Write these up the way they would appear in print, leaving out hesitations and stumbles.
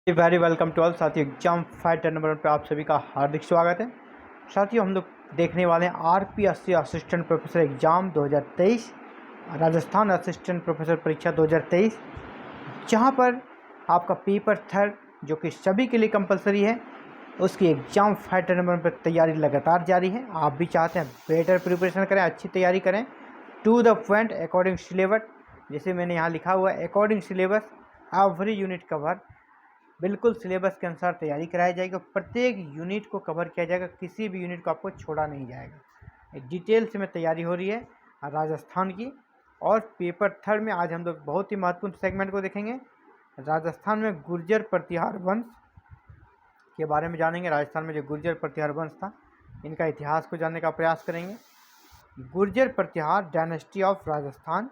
Very welcome to all साथियों। Exam Fighter number 1 पे आप सभी का हार्दिक स्वागत है। साथियों, हम लोग देखने वाले हैं RPSC assistant professor exam 2023, Rajasthan assistant professor परीक्षा 2023, जहां पर आपका पेपर थर्ड जो कि सभी के लिए कंपलसरी है, उसकी एग्जाम फाइटर नंबर 1 पर तैयारी लगातार जारी है। आप भी चाहते हैं बेटर प्रिपरेशन करें, अच्छी तैयारी करें, to the point, according syllabus. जैसे मैंने यहाँ लिखा हुआ है, according syllabus every unit cover, बिल्कुल सिलेबस के अनुसार तैयारी कराई जाएगी। प्रत्येक यूनिट को कवर किया जाएगा, किसी भी यूनिट को आपको छोड़ा नहीं जाएगा। एक डिटेल से में तैयारी हो रही है राजस्थान की। और पेपर थर्ड में आज हम लोग बहुत ही महत्वपूर्ण सेगमेंट को देखेंगे। राजस्थान में गुर्जर प्रतिहार वंश के बारे में जानेंगे। राजस्थान में जो गुर्जर प्रतिहार वंश था, इनका इतिहास को जानने का प्रयास करेंगे। गुर्जर प्रतिहार डायनेस्टी ऑफ राजस्थान,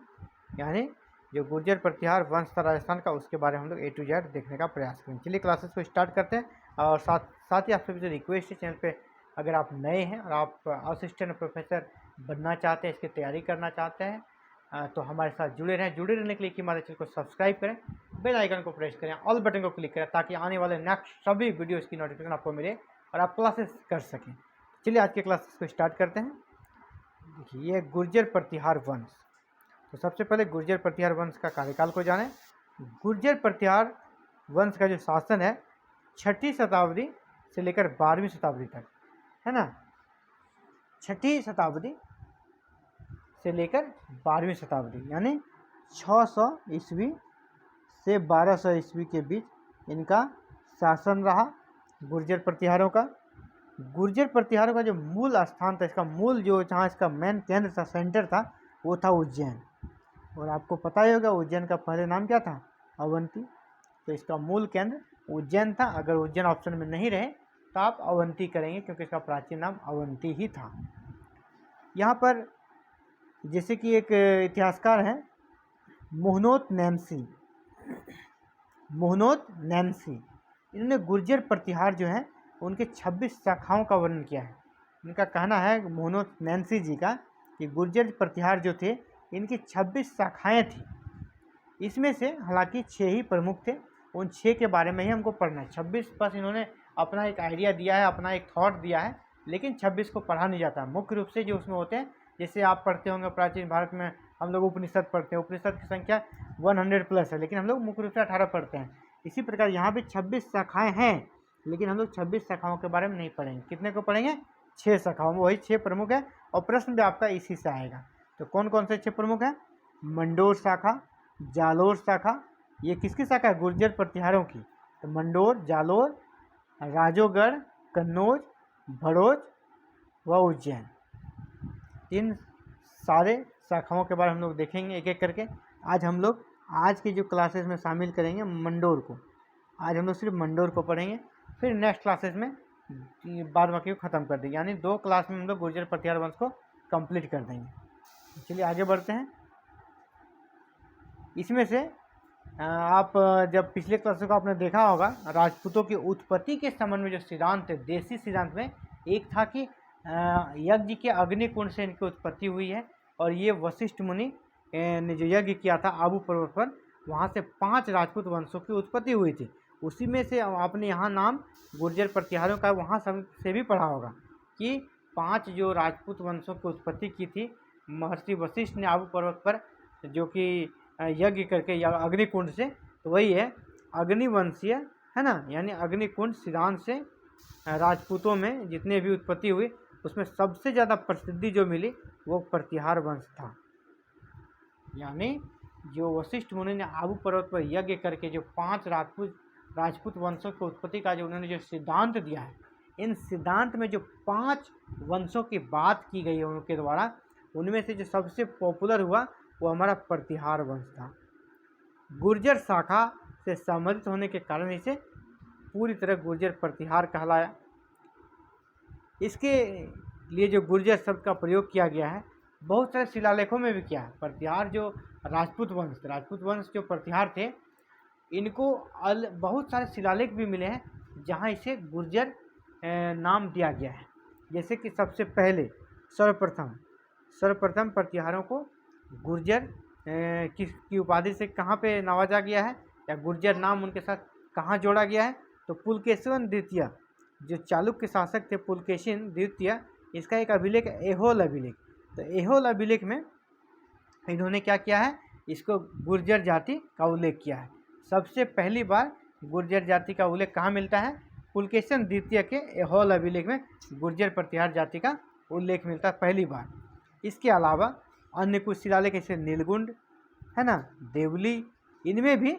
यानी जो गुर्जर प्रतिहार वंश था राजस्थान का, उसके बारे में हम लोग A to Z देखने का प्रयास करेंगे। चलिए क्लासेस को स्टार्ट करते हैं। और साथ ही आप सभी से रिक्वेस्ट है, चैनल पे अगर आप नए हैं और आप असिस्टेंट प्रोफेसर बनना चाहते हैं, इसकी तैयारी करना चाहते हैं, तो हमारे साथ जुड़े रहें। जुड़े रहने के लिए कि हमारे चैनल को सब्सक्राइब करें, बेल आइकन को प्रेस करें, ऑल बटन को क्लिक करें, ताकि आने वाले नेक्स्ट सभी वीडियोज़ की नोटिफिकेशन आपको मिले और आप क्लासेस कर सकें। चलिए आज के क्लासेस को स्टार्ट करते हैं। देखिए, ये गुर्जर प्रतिहार वंश। तो सबसे पहले गुर्जर प्रतिहार वंश का कार्यकाल को जानें। गुर्जर प्रतिहार वंश का जो शासन है, 6ठी शताब्दी से लेकर 12वीं शताब्दी तक, है ना। 6ठी शताब्दी से लेकर 12वीं शताब्दी, यानी 600 ईस्वी से 1200 ईस्वी के बीच इनका शासन रहा गुर्जर प्रतिहारों का। गुर्जर प्रतिहारों का जो मूल स्थान था, इसका मूल जो जहाँ इसका मेन केंद्र था, सेंटर था, वो था उज्जैन। और आपको पता ही होगा उज्जैन का पहले नाम क्या था, अवंती। तो इसका मूल केंद्र उज्जैन था। अगर उज्जैन ऑप्शन में नहीं रहे तो आप अवंती करेंगे, क्योंकि इसका प्राचीन नाम अवंती ही था। यहाँ पर जैसे कि एक इतिहासकार हैं, मोहनोत नैन्सी, इन्होंने गुर्जर प्रतिहार जो है उनके 26 शाखाओं का वर्णन किया है। इनका कहना है मोहनोत नैन्सी जी का कि गुर्जर प्रतिहार जो थे, इनकी 26 शाखाएँ थी। इसमें से हालांकि 6 ही प्रमुख थे। उन 6 के बारे में ही हमको पढ़ना है। 26 बस इन्होंने अपना एक आइडिया दिया है, अपना एक थॉट दिया है, लेकिन 26 को पढ़ा नहीं जाता। मुख्य रूप से जो उसमें होते हैं, जैसे आप पढ़ते होंगे प्राचीन भारत में हम लोग उपनिषद पढ़ते हैं, उपनिषद की संख्या 100+ है, लेकिन हम लोग मुख्य रूप से 18 पढ़ते हैं। इसी प्रकार यहाँ भी 26 शाखाएँ हैं, लेकिन हम लोग 26 शाखाओं के बारे में नहीं पढ़ेंगे। कितने को पढ़ेंगे? 6 शाखाओं, वही 6 प्रमुख है। और प्रश्न भी आपका इसी से आएगा। तो कौन कौन से 6 प्रमुख हैं? मंडोर शाखा, जालोर शाखा। ये किसकी शाखा है? गुर्जर प्रतिहारों की। तो मंडोर, जालोर, राजोगढ़, कन्नौज, भड़ोज व उज्जैन, इन सारे शाखाओं के बारे में हम लोग देखेंगे एक एक करके। आज हम लोग आज की जो क्लासेस में शामिल करेंगे मंडोर को। आज हम लोग सिर्फ मंडोर को पढ़ेंगे, फिर नेक्स्ट क्लासेस में बाद बाकी को ख़त्म कर देंगे। यानी 2 क्लास में हम लोग गुर्जर प्रतिहार वंश को कंप्लीट कर देंगे। चलिए आगे बढ़ते हैं। इसमें से आप जब पिछले क्लासों को आपने देखा होगा, राजपूतों की उत्पत्ति के संबंध में जो सिद्धांत है, देसी सिद्धांत में एक था कि यज्ञ के अग्निकुंड से इनकी उत्पत्ति हुई है। और ये वशिष्ठ मुनि ने जो यज्ञ किया था आबू पर्वत पर, वहाँ से 5 राजपूत वंशों की उत्पत्ति हुई थी। उसी में से आपने यहाँ नाम गुर्जर प्रतिहारों का वहाँ से भी पढ़ा होगा कि 5 जो राजपूत वंशों की उत्पत्ति की थी महर्षि वशिष्ठ ने आबू पर्वत पर, जो कि यज्ञ करके या अग्निकुंड से, तो वही है अग्निवंशीय, है ना। यानी अग्निकुंड सिद्धांत से राजपूतों में जितने भी उत्पत्ति हुई, उसमें सबसे ज़्यादा प्रसिद्धि जो मिली वो प्रतिहार वंश था। यानी जो वशिष्ठ मुनि ने आबू पर्वत पर यज्ञ करके जो 5 राजपूत वंशों की उत्पत्ति का जो उन्होंने जो सिद्धांत दिया है, इन सिद्धांत में जो 5 वंशों की बात की गई है उनके द्वारा, उनमें से जो सबसे पॉपुलर हुआ वो हमारा प्रतिहार वंश था। गुर्जर शाखा से संबंधित होने के कारण इसे पूरी तरह गुर्जर प्रतिहार कहलाया। इसके लिए जो गुर्जर शब्द का प्रयोग किया गया है, बहुत सारे शिलालेखों में भी किया है। प्रतिहार जो राजपूत वंश जो प्रतिहार थे, इनको बहुत सारे शिलालेख भी मिले हैं जहाँ इसे गुर्जर नाम दिया गया है। जैसे कि सबसे पहले सर्वप्रथम प्रतिहारों को गुर्जर किसकी उपाधि से कहाँ पे नवाजा गया है, या गुर्जर नाम उनके साथ कहाँ जोड़ा गया है? तो पुलकेशिन द्वितीय, जो चालुक्य शासक थे पुलकेशिन द्वितीय, इसका एक अभिलेख ऐहोल अभिलेख। तो ऐहोल अभिलेख में इन्होंने क्या किया है? इसको गुर्जर जाति का उल्लेख किया है। सबसे पहली बार गुर्जर जाति का उल्लेख कहाँ मिलता है? पुलकेशिन द्वितीय के ऐहोल अभिलेख में गुर्जर प्रतिहार जाति का उल्लेख मिलता है पहली बार। इसके अलावा अन्य कुछ शिलालेख जैसे नीलगुंड है ना, देवली, इनमें भी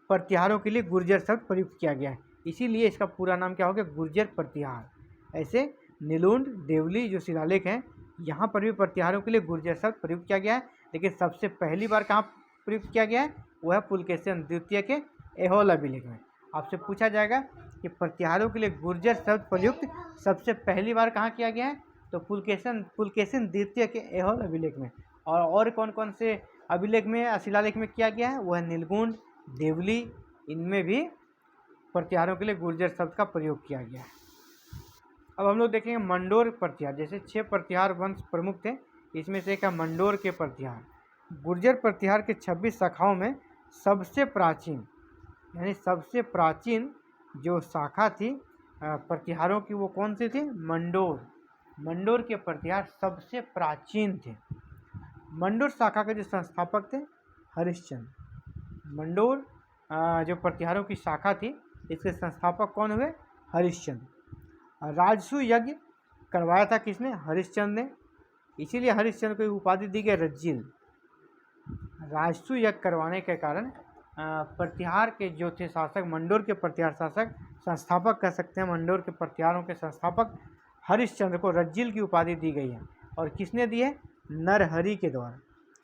प्रतिहारों के लिए गुर्जर शब्द प्रयुक्त किया गया है। इसीलिए इसका पूरा नाम क्या हो गया? गुर्जर प्रतिहार। ऐसे नीलुंड, देवली जो शिलालेख हैं, यहाँ पर भी प्रतिहारों के लिए गुर्जर शब्द प्रयुक्त किया गया है। लेकिन सबसे पहली बार कहाँ प्रयुक्त किया गया है? वह है पुलकेशिन द्वितीय के ऐहोल अभिलेख में। आपसे पूछा जाएगा कि प्रतिहारों के लिए गुर्जर शब्द प्रयुक्त सबसे पहली बार कहाँ किया गया है? तो पुलकेशिन द्वितीय के ऐहोल अभिलेख में। और कौन कौन से अभिलेख में, शिलालेख में किया गया है? वह नीलगुंड, देवली, इनमें भी प्रतिहारों के लिए गुर्जर शब्द का प्रयोग किया गया है। अब हम लोग देखेंगे मंडोर प्रतिहार। जैसे 6 प्रतिहार वंश प्रमुख थे, इसमें से एक है मंडोर के प्रतिहार। गुर्जर प्रतिहार के 26 शाखाओं में सबसे प्राचीन, यानी सबसे प्राचीन जो शाखा थी प्रतिहारों की, वो कौन सी थी? मंडोर। मंडोर के प्रतिहार सबसे प्राचीन थे। मंडोर शाखा के जो संस्थापक थे हरिश्चंद्र। मंडोर जो प्रतिहारों की शाखा थी, इसके संस्थापक कौन हुए? हरिश्चंद्र। राजसू यज्ञ करवाया था किसने? हरिश्चंद्र ने। इसीलिए हरिश्चंद्र को उपाधि दी गई रज्जिल। राजसू यज्ञ करवाने के कारण प्रतिहार के जो थे शासक, मंडोर के प्रतिहार शासक, संस्थापक कह सकते हैं, मंडोर के प्रतिहारों के संस्थापक हरिश्चंद्र को रज्जिल की उपाधि दी गई है। और किसने दी है? नरहरि के द्वारा।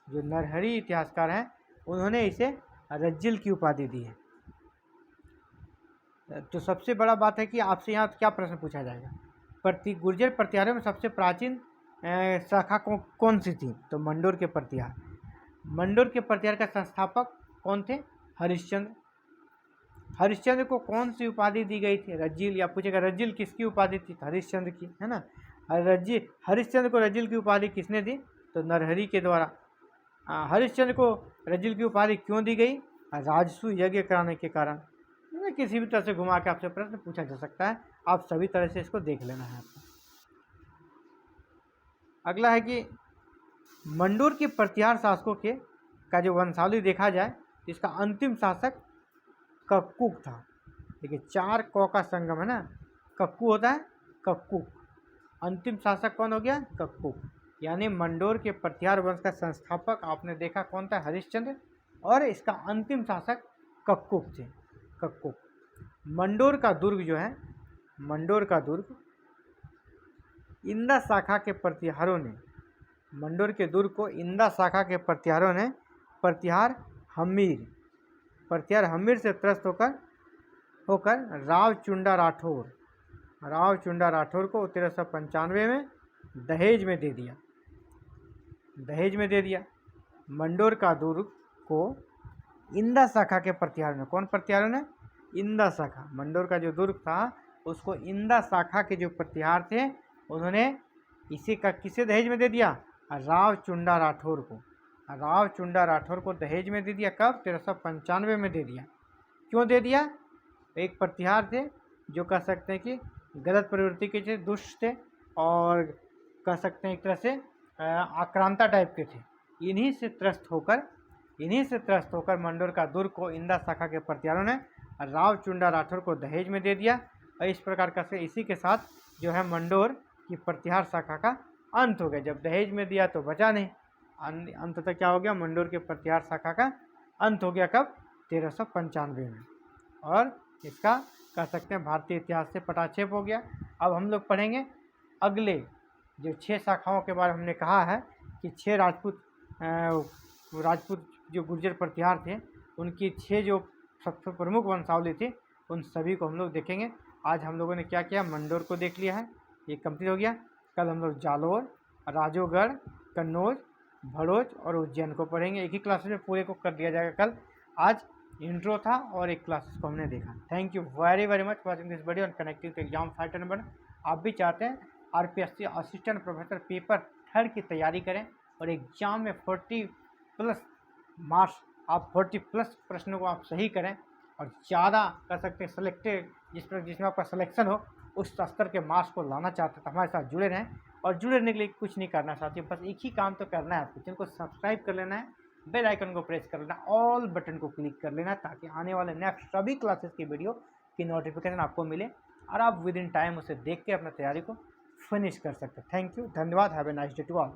जो नरहरि इतिहासकार हैं, उन्होंने इसे रज्जिल की उपाधि दी है। तो सबसे बड़ा बात है कि आपसे यहाँ क्या प्रश्न पूछा जाएगा? गुर्जर प्रतिहारों में सबसे प्राचीन शाखा कौन सी थी? तो मंडोर के प्रतिहार। मंडोर के प्रतिहार का संस्थापक कौन थे? हरिश्चंद्र। हरिश्चंद्र को कौन सी उपाधि दी गई थी? रज्जिल। या पूछेगा रज्जिल किसकी उपाधि थी? हरिश्चंद्र की, है ना। हरिश्चंद्र को रज्जिल की उपाधि किसने दी? तो नरहरि के द्वारा। हरिश्चंद्र को रज्जिल की उपाधि क्यों दी गई? राजसू यज्ञ कराने के कारण। किसी भी तरह से घुमा के आपसे प्रश्न पूछा जा सकता है, आप सभी तरह से इसको देख लेना है आपको। अगला है कि मंडोर के प्रतिहार शासकों के का जो वंशावली देखा जाए, इसका अंतिम शासक कक्कुक था। देखिए 4 क का संगम है ना, कक्कू होता है, कक्कुक। अंतिम शासक कौन हो गया? कक्कुक। यानी मंडोर के प्रतिहार वंश का संस्थापक आपने देखा कौन था? हरिश्चंद्र। और इसका अंतिम शासक कक्कुक थे, कक्कुक। मंडोर का दुर्ग जो है, मंडोर का दुर्ग, इंदा शाखा के प्रतिहारों ने, मंडोर के दुर्ग को इंदा शाखा के प्रतिहारों ने प्रतिहार हम्मीर से त्रस्त होकर रावचुंडा राठौर को 1395 में दहेज में दे दिया। मंडोर का दुर्ग को इंदा शाखा के प्रतिहारों ने, कौन प्रतिहारों ने? इंदा शाखा। मंडोर का जो दुर्ग था, उसको इंदा शाखा के जो प्रतिहार थे, उन्होंने किसे दहेज में दे दिया? रावचुंडा राठौर को। रावचुंडा राठौर को दहेज में दे दिया। कब? 1395 में दे दिया। क्यों दे दिया? एक प्रतिहार थे जो कह सकते हैं कि गलत प्रवृत्ति के थे, दुष्ट थे, और कह सकते हैं एक तरह से आक्रांता टाइप के थे। इन्हीं से त्रस्त होकर मंडोर का दुर्ग को इंदा शाखा के प्रतिहारों ने रावचुंडा राठौर को दहेज में दे दिया। और इस प्रकार का से इसी के साथ जो है मंडोर की प्रतिहार शाखा का अंत हो गया। जब दहेज में दिया तो बचा नहीं, अंततः क्या हो गया? मंडोर के प्रतिहार शाखा का अंत हो गया। कब? 1395 में। और इसका कह सकते हैं भारतीय इतिहास से पटाक्षेप हो गया। अब हम लोग पढ़ेंगे अगले जो 6 शाखाओं के बारे में। हमने कहा है कि 6 राजपूत जो गुर्जर प्रतिहार थे, उनकी 6 जो सबसे प्रमुख वंशावली थी, उन सभी को हम लोग देखेंगे। आज हम लोगों ने क्या किया? मंडोर को देख लिया है, ये कंप्लीट हो गया। कल हम लोग जालोर, राजोगढ़, कन्नौज, भड़ोच और उज्जैन को पढ़ेंगे। एक ही क्लास में पूरे को कर दिया जाएगा कल। आज इंट्रो था और एक क्लासेस को हमने देखा। Thank you very much for watching this video on connecting to Exam Fighter number. आप भी चाहते हैं आरपीएससी असिस्टेंट प्रोफेसर पेपर 3 की तैयारी करें और एग्जाम में 40+ मार्क्स, आप 40+ प्रश्नों को आप सही करें, और ज़्यादा कर सकते हैं सेलेक्टेड जिसमें आपका सिलेक्शन हो, उस स्तर के मार्क्स को लाना चाहते हैं तो हमारे साथ जुड़े रहें। और जुड़े रहने के लिए कुछ नहीं करना साथियों, बस एक ही काम तो करना है आपको, चैनल को सब्सक्राइब कर लेना है, बेल आइकन को प्रेस कर लेना, ऑल बटन को क्लिक कर लेना ताकि आने वाले नेक्स्ट सभी क्लासेस की वीडियो की नोटिफिकेशन आपको मिले और आप विद इन टाइम उसे देख के अपना तैयारी को फिनिश कर सकते हैं। थैंक यू, धन्यवाद, have a nice day to all.